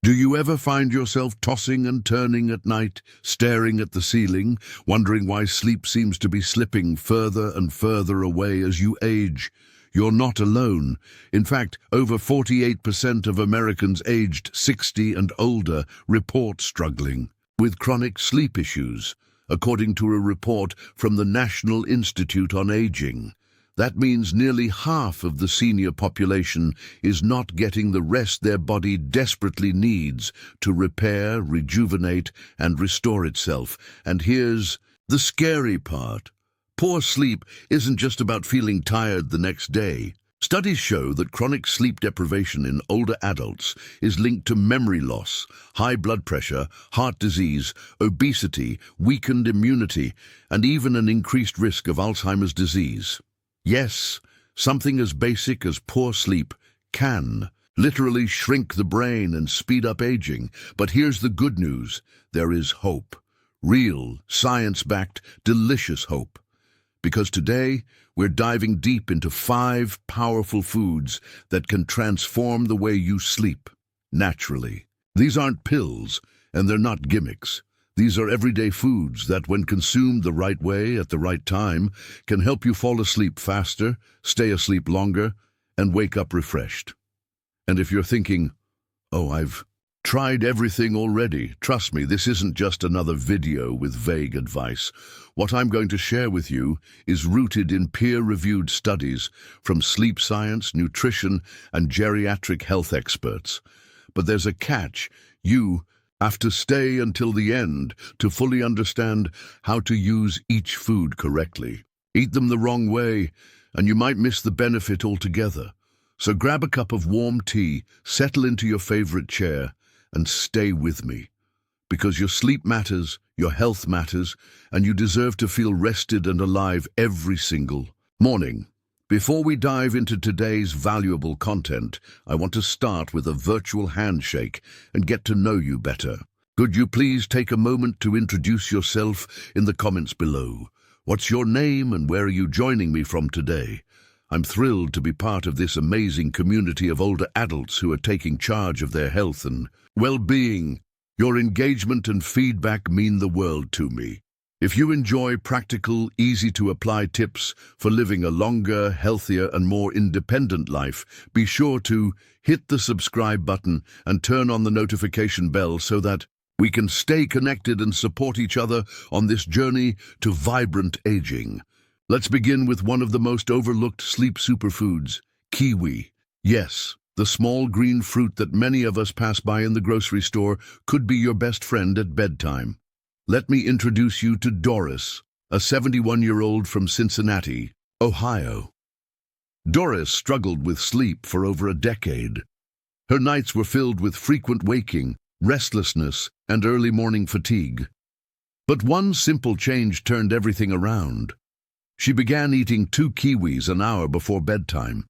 Do you ever find yourself tossing and turning at night, staring at the ceiling, wondering why sleep seems to be slipping further and further away as you age? You're not alone. In fact, over 48% of Americans aged 60 and older report struggling with chronic sleep issues, according to a report from the National Institute on Aging. That means nearly half of the senior population is not getting the rest their body desperately needs to repair, rejuvenate, and restore itself. And here's the scary part. Poor sleep isn't just about feeling tired the next day. Studies show that chronic sleep deprivation in older adults is linked to memory loss, high blood pressure, heart disease, obesity, weakened immunity, and even an increased risk of Alzheimer's disease. Yes, something as basic as poor sleep can literally shrink the brain and speed up aging. But here's the good news. There is hope. Real, science-backed, delicious hope. Because today, we're diving deep into 5 powerful foods that can transform the way you sleep, naturally. These aren't pills, and they're not gimmicks. These are everyday foods that, when consumed the right way at the right time, can help you fall asleep faster, stay asleep longer, and wake up refreshed. And if you're thinking, oh, I've tried everything already, trust me, this isn't just another video with vague advice. What I'm going to share with you is rooted in peer-reviewed studies from sleep science, nutrition, and geriatric health experts. But there's a catch. You have to stay until the end to fully understand how to use each food correctly. Eat them the wrong way, and you might miss the benefit altogether. So grab a cup of warm tea, settle into your favorite chair, and stay with me. Because your sleep matters, your health matters, and you deserve to feel rested and alive every single morning. Before we dive into today's valuable content, I want to start with a virtual handshake and get to know you better. Could you please take a moment to introduce yourself in the comments below? What's your name and where are you joining me from today? I'm thrilled to be part of this amazing community of older adults who are taking charge of their health and well-being. Your engagement and feedback mean the world to me. If you enjoy practical, easy-to-apply tips for living a longer, healthier, and more independent life, be sure to hit the subscribe button and turn on the notification bell so that we can stay connected and support each other on this journey to vibrant aging. Let's begin with one of the most overlooked sleep superfoods, kiwi. Yes, the small green fruit that many of us pass by in the grocery store could be your best friend at bedtime. Let me introduce you to Doris, a 71-year-old from Cincinnati, Ohio. Doris struggled with sleep for over a decade. Her nights were filled with frequent waking, restlessness, and early morning fatigue. But one simple change turned everything around. She began eating 2 kiwis an hour before bedtime.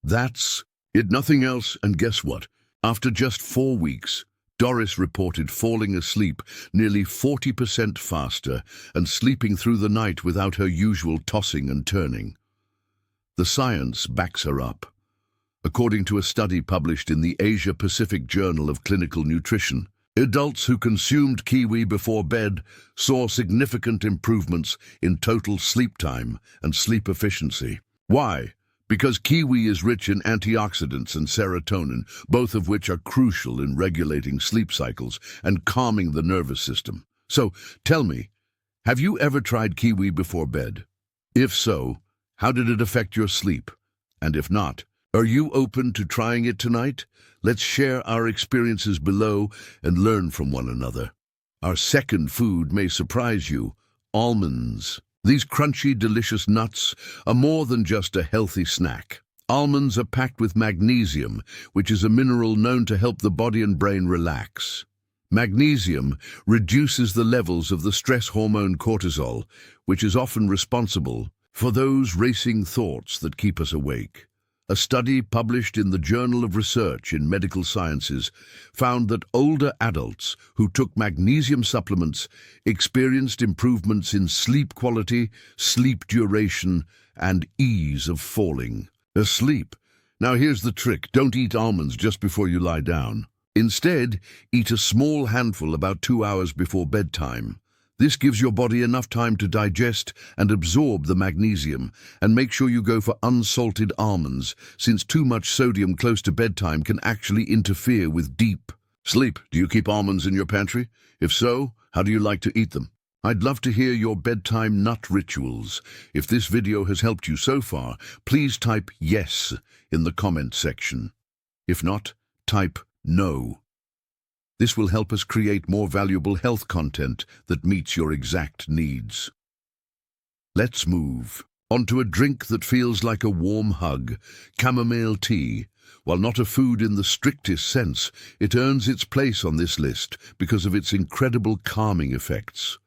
That's it, nothing else, and guess what? After just 4 weeks, Doris reported falling asleep nearly 40% faster and sleeping through the night without her usual tossing and turning. The science backs her up. According to a study published in the Asia-Pacific Journal of Clinical Nutrition, adults who consumed kiwi before bed saw significant improvements in total sleep time and sleep efficiency. Why? Because kiwi is rich in antioxidants and serotonin, both of which are crucial in regulating sleep cycles and calming the nervous system. So, tell me, have you ever tried kiwi before bed? If so, how did it affect your sleep? And if not, are you open to trying it tonight? Let's share our experiences below and learn from one another. Our second food may surprise you: almonds. These crunchy, delicious nuts are more than just a healthy snack. Almonds are packed with magnesium, which is a mineral known to help the body and brain relax. Magnesium reduces the levels of the stress hormone cortisol, which is often responsible for those racing thoughts that keep us awake. A study published in the Journal of Research in Medical Sciences found that older adults who took magnesium supplements experienced improvements in sleep quality, sleep duration, and ease of falling asleep. Now here's the trick: don't eat almonds just before you lie down. Instead, eat a small handful about 2 hours before bedtime. This gives your body enough time to digest and absorb the magnesium, and make sure you go for unsalted almonds, since too much sodium close to bedtime can actually interfere with deep sleep. Do you keep almonds in your pantry? If so, how do you like to eat them? I'd love to hear your bedtime nut rituals. If this video has helped you so far, please type yes in the comment section. If not, type no. This will help us create more valuable health content that meets your exact needs. Let's move on to a drink that feels like a warm hug, chamomile tea. While not a food in the strictest sense, it earns its place on this list because of its incredible calming effects.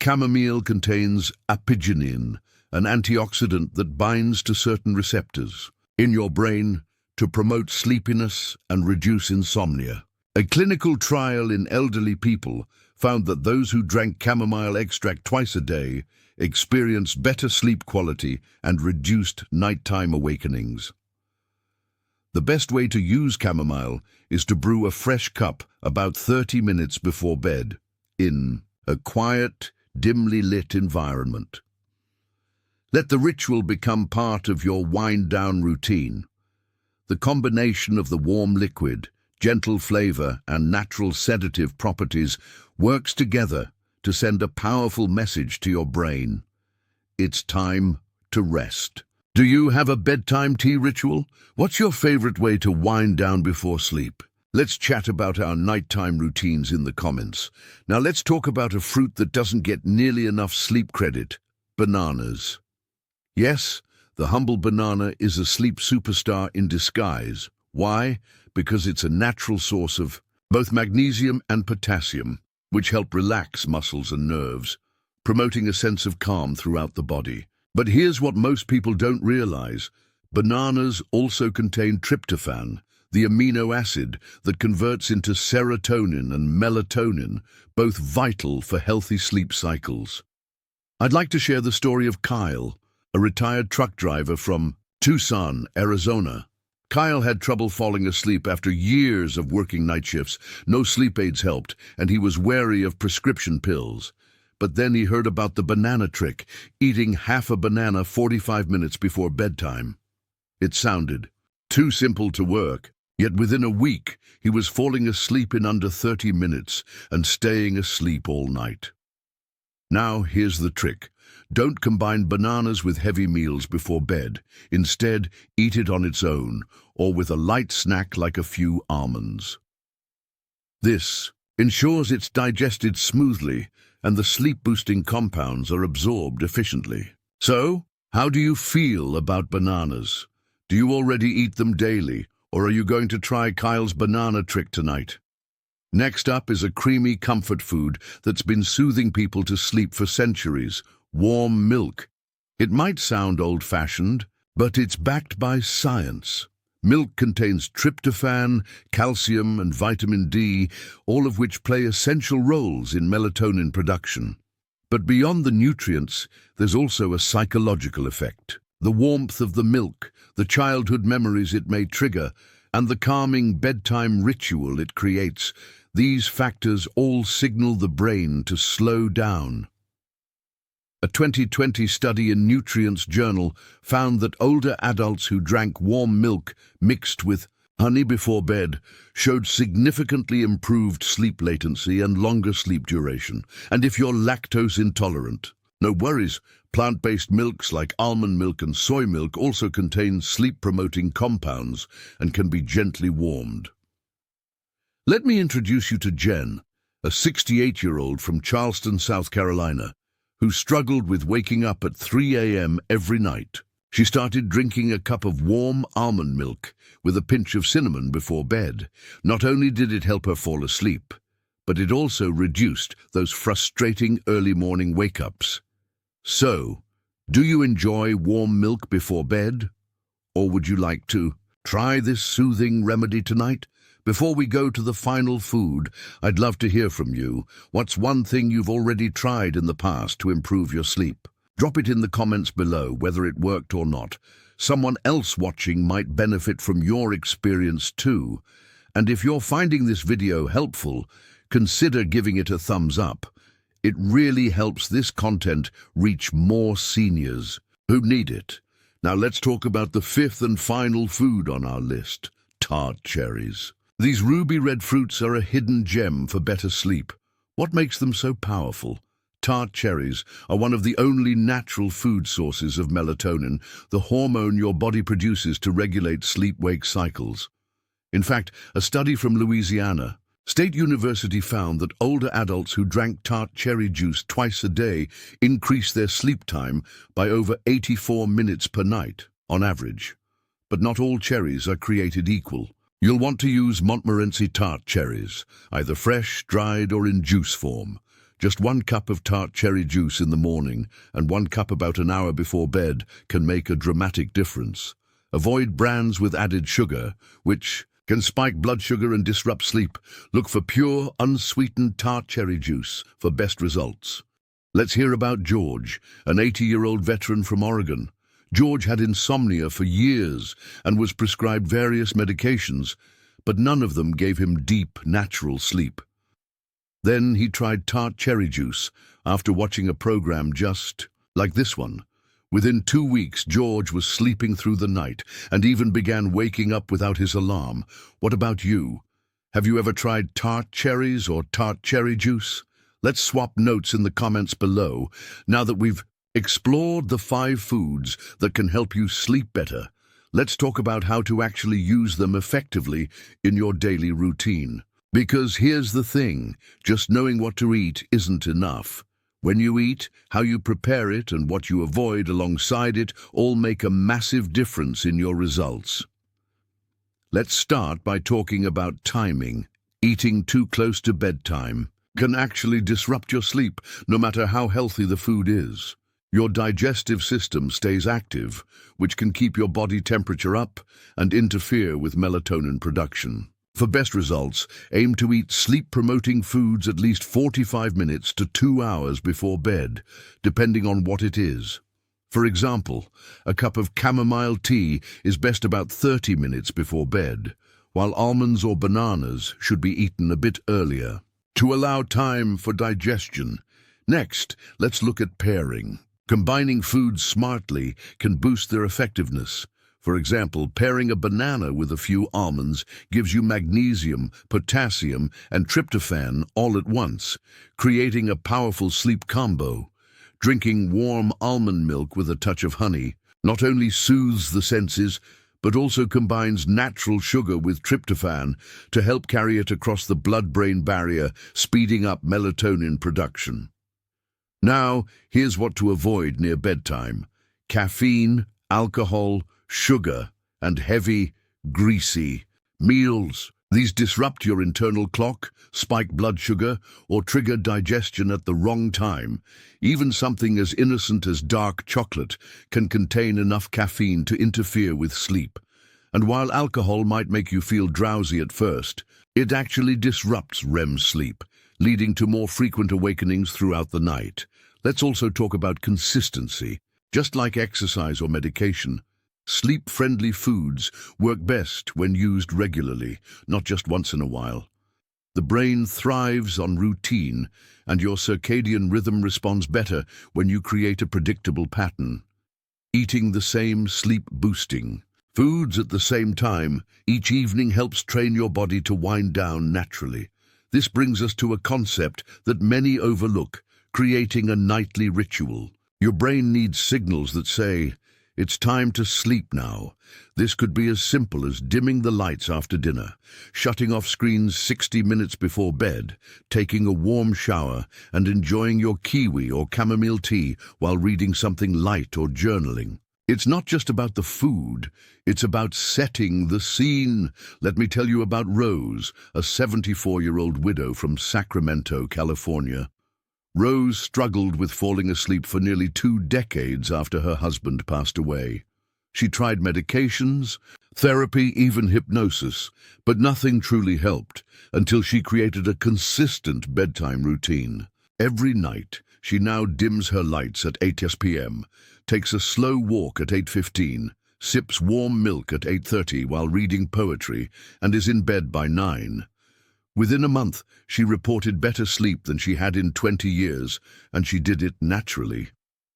Chamomile contains apigenin, an antioxidant that binds to certain receptors in your brain to promote sleepiness and reduce insomnia. A clinical trial in elderly people found that those who drank chamomile extract twice a day experienced better sleep quality and reduced nighttime awakenings. The best way to use chamomile is to brew a fresh cup about 30 minutes before bed, in a quiet, dimly lit environment. Let the ritual become part of your wind-down routine. The combination of the warm liquid, gentle flavor, and natural sedative properties works together to send a powerful message to your brain. It's time to rest. Do you have a bedtime tea ritual? What's your favorite way to wind down before sleep? Let's chat about our nighttime routines in the comments. Now let's talk about a fruit that doesn't get nearly enough sleep credit: bananas. Yes, the humble banana is a sleep superstar in disguise. Why? Because it's a natural source of both magnesium and potassium, which help relax muscles and nerves, promoting a sense of calm throughout the body. But here's what most people don't realize. Bananas also contain tryptophan, the amino acid that converts into serotonin and melatonin, both vital for healthy sleep cycles. I'd like to share the story of Kyle, a retired truck driver from Tucson, Arizona. Kyle had trouble falling asleep after years of working night shifts. No sleep aids helped, and he was wary of prescription pills. But then he heard about the banana trick, eating half a banana 45 minutes before bedtime. It sounded too simple to work, yet within a week he was falling asleep in under 30 minutes and staying asleep all night. Now here's the trick. Don't combine bananas with heavy meals before bed. Instead, eat it on its own, or with a light snack like a few almonds. This ensures it's digested smoothly and the sleep-boosting compounds are absorbed efficiently. So, how do you feel about bananas? Do you already eat them daily, or are you going to try Kyle's banana trick tonight? Next up is a creamy comfort food that's been soothing people to sleep for centuries: warm milk. It might sound old-fashioned, but it's backed by science. Milk contains tryptophan, calcium, and vitamin D, all of which play essential roles in melatonin production. But beyond the nutrients, there's also a psychological effect. The warmth of the milk, the childhood memories it may trigger, and the calming bedtime ritual it creates, these factors all signal the brain to slow down. A 2020 study in Nutrients Journal found that older adults who drank warm milk mixed with honey before bed showed significantly improved sleep latency and longer sleep duration. And if you're lactose intolerant, no worries. Plant-based milks like almond milk and soy milk also contain sleep-promoting compounds and can be gently warmed. Let me introduce you to Jen, a 68-year-old from Charleston, South Carolina, who struggled with waking up at 3 a.m. every night. She started drinking a cup of warm almond milk with a pinch of cinnamon before bed. Not only did it help her fall asleep, but it also reduced those frustrating early morning wake-ups. So, do you enjoy warm milk before bed? Or would you like to try this soothing remedy tonight? Before we go to the final food, I'd love to hear from you. What's one thing you've already tried in the past to improve your sleep? Drop it in the comments below, whether it worked or not. Someone else watching might benefit from your experience too. And if you're finding this video helpful, consider giving it a thumbs up. It really helps this content reach more seniors who need it. Now let's talk about the fifth and final food on our list, tart cherries. These ruby red fruits are a hidden gem for better sleep. What makes them so powerful? Tart cherries are one of the only natural food sources of melatonin, the hormone your body produces to regulate sleep-wake cycles. In fact, a study from Louisiana State University found that older adults who drank tart cherry juice twice a day increased their sleep time by over 84 minutes per night, on average. But not all cherries are created equal. You'll want to use Montmorency tart cherries, either fresh, dried, or in juice form. Just 1 cup of tart cherry juice in the morning and 1 cup about an hour before bed can make a dramatic difference. Avoid brands with added sugar, which can spike blood sugar and disrupt sleep. Look for pure, unsweetened tart cherry juice for best results. Let's hear about George, an 80-year-old veteran from Oregon. George had insomnia for years and was prescribed various medications, but none of them gave him deep, natural sleep. Then he tried tart cherry juice after watching a program just like this one. Within 2 weeks, George was sleeping through the night and even began waking up without his alarm. What about you? Have you ever tried tart cherries or tart cherry juice? Let's swap notes in the comments below. Now that we've explored the 5 foods that can help you sleep better, let's talk about how to actually use them effectively in your daily routine. Because here's the thing, just knowing what to eat isn't enough. When you eat, how you prepare it and what you avoid alongside it all make a massive difference in your results. Let's start by talking about timing. Eating too close to bedtime can actually disrupt your sleep, no matter how healthy the food is. Your digestive system stays active, which can keep your body temperature up and interfere with melatonin production. For best results, aim to eat sleep-promoting foods at least 45 minutes to 2 hours before bed, depending on what it is. For example, a cup of chamomile tea is best about 30 minutes before bed, while almonds or bananas should be eaten a bit earlier, to allow time for digestion. Next, let's look at pairing. Combining foods smartly can boost their effectiveness. For example, pairing a banana with a few almonds gives you magnesium, potassium, and tryptophan all at once, creating a powerful sleep combo. Drinking warm almond milk with a touch of honey not only soothes the senses, but also combines natural sugar with tryptophan to help carry it across the blood-brain barrier, speeding up melatonin production. Now, here's what to avoid near bedtime: caffeine, alcohol, sugar, and heavy, greasy meals. These disrupt your internal clock, spike blood sugar, or trigger digestion at the wrong time. Even something as innocent as dark chocolate can contain enough caffeine to interfere with sleep. And while alcohol might make you feel drowsy at first, it actually disrupts REM sleep, leading to more frequent awakenings throughout the night. Let's also talk about consistency. Just like exercise or medication, sleep-friendly foods work best when used regularly, not just once in a while. The brain thrives on routine, and your circadian rhythm responds better when you create a predictable pattern. Eating the same sleep-boosting foods at the same time each evening helps train your body to wind down naturally. This brings us to a concept that many overlook: creating a nightly ritual. Your brain needs signals that say, "It's time to sleep now." This could be as simple as dimming the lights after dinner, shutting off screens 60 minutes before bed, taking a warm shower, and enjoying your kiwi or chamomile tea while reading something light or journaling. It's not just about the food, it's about setting the scene. Let me tell you about Rose, a 74-year-old widow from Sacramento, California. Rose struggled with falling asleep for nearly 2 decades after her husband passed away. She tried medications, therapy, even hypnosis, but nothing truly helped until she created a consistent bedtime routine. Every night, she now dims her lights at 8 p.m., takes a slow walk at 8:15, sips warm milk at 8:30 while reading poetry, and is in bed by 9. Within a month, she reported better sleep than she had in 20 years, and she did it naturally.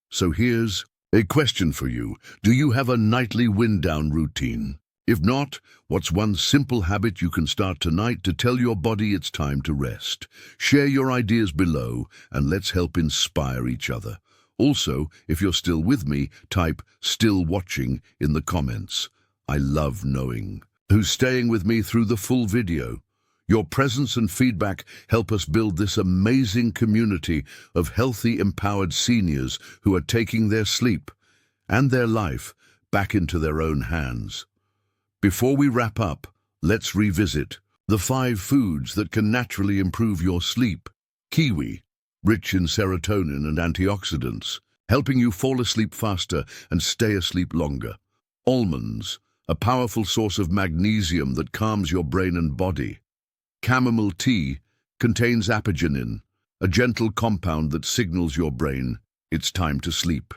So here's a question for you. Do you have a nightly wind-down routine? If not, what's one simple habit you can start tonight to tell your body it's time to rest? Share your ideas below, and let's help inspire each other. Also, if you're still with me, type "still watching" in the comments. I love knowing who's staying with me through the full video. Your presence and feedback help us build this amazing community of healthy, empowered seniors who are taking their sleep and their life back into their own hands. Before we wrap up, let's revisit the 5 foods that can naturally improve your sleep. Kiwi, rich in serotonin and antioxidants, helping you fall asleep faster and stay asleep longer. Almonds, a powerful source of magnesium that calms your brain and body. Chamomile tea contains apigenin, a gentle compound that signals your brain it's time to sleep.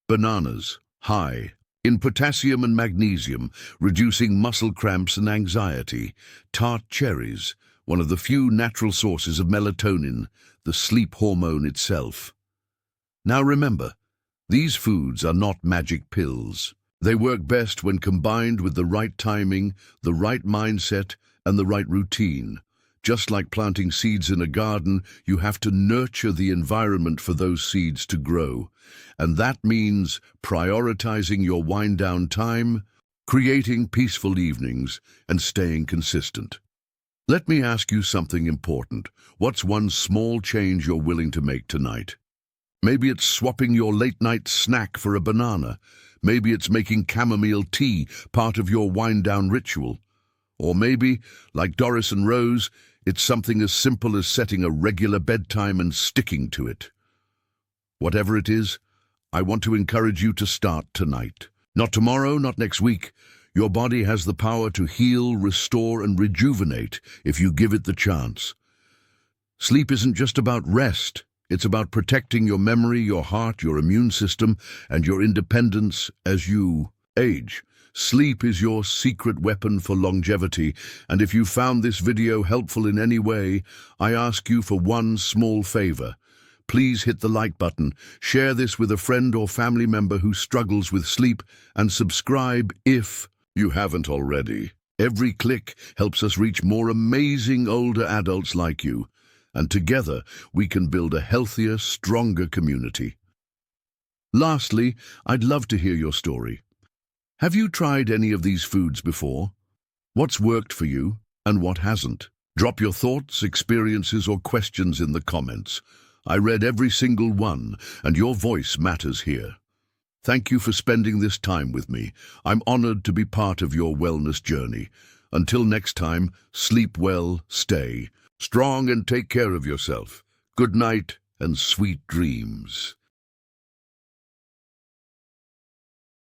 Bananas, high in potassium and magnesium, reducing muscle cramps and anxiety. Tart cherries, one of the few natural sources of melatonin, the sleep hormone itself. Now remember, these foods are not magic pills. They work best when combined with the right timing, the right mindset, and the right routine. Just like planting seeds in a garden, you have to nurture the environment for those seeds to grow. And that means prioritizing your wind-down time, creating peaceful evenings, and staying consistent. Let me ask you something important. What's one small change you're willing to make tonight? Maybe it's swapping your late-night snack for a banana. Maybe it's making chamomile tea part of your wind-down ritual. Or maybe, like Doris and Rose, it's something as simple as setting a regular bedtime and sticking to it. Whatever it is, I want to encourage you to start tonight. Not tomorrow, not next week. Your body has the power to heal, restore, and rejuvenate if you give it the chance. Sleep isn't just about rest. It's about protecting your memory, your heart, your immune system, and your independence as you age. Sleep is your secret weapon for longevity, and if you found this video helpful in any way, I ask you for one small favor. Please hit the like button, share this with a friend or family member who struggles with sleep, and subscribe if you haven't already. Every click helps us reach more amazing older adults like you, and together we can build a healthier, stronger community. Lastly, I'd love to hear your story. Have you tried any of these foods before? What's worked for you and what hasn't? Drop your thoughts, experiences, or questions in the comments. I read every single one, and your voice matters here. Thank you for spending this time with me. I'm honored to be part of your wellness journey. Until next time, sleep well, stay strong, and take care of yourself. Good night and sweet dreams.